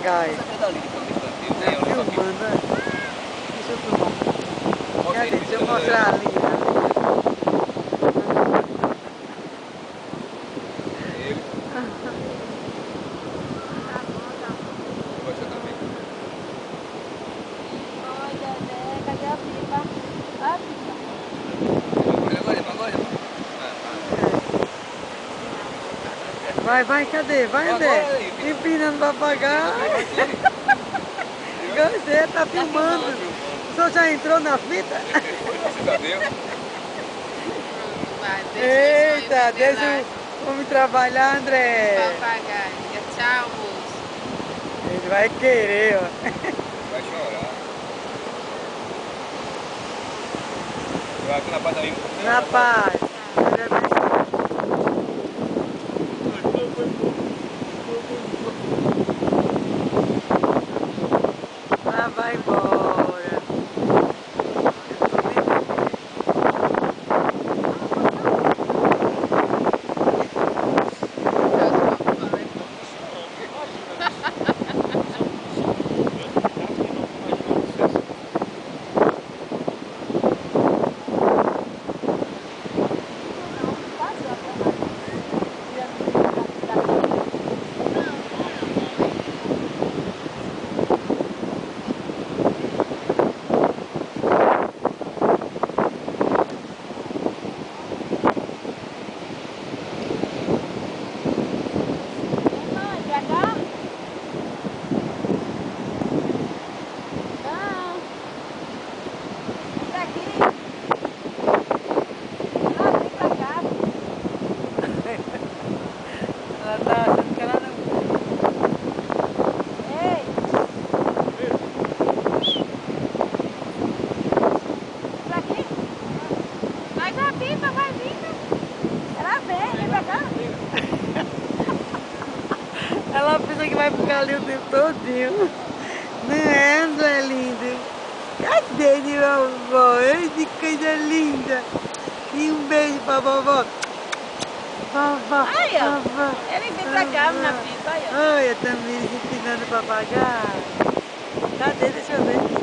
papagaio. Filmando, né? Deixa eu filmar. Cadê? Deixa eu mostrar ali. Cadê a pipa? A pipa. Vai, cadê? Vai, André. Empinando papagaio. Você tá filmando. O senhor já entrou na fita? Eita, deixa o homem trabalhar, André. Papagaio. Tchau, moço. Ele vai querer, ó. Vai chorar. Vai aqui na paz aí. Na paz. Lá vai embora. Ela tá achando que ela não... Ei! Pra aqui? Vai com a pipa, vai vindo. Ela vem pra cá. Ela pensa que vai ficar ali o tempo todinho. Não é, André lindo? Cadê de vovó? Ei, que coisa linda! E um beijo pra vovó. Vovó, Aí, ó. vovó. Ele vem pra cá na pipa, aí, ó. Olha, também empinando papagaio. Cadê? Deixa eu ver.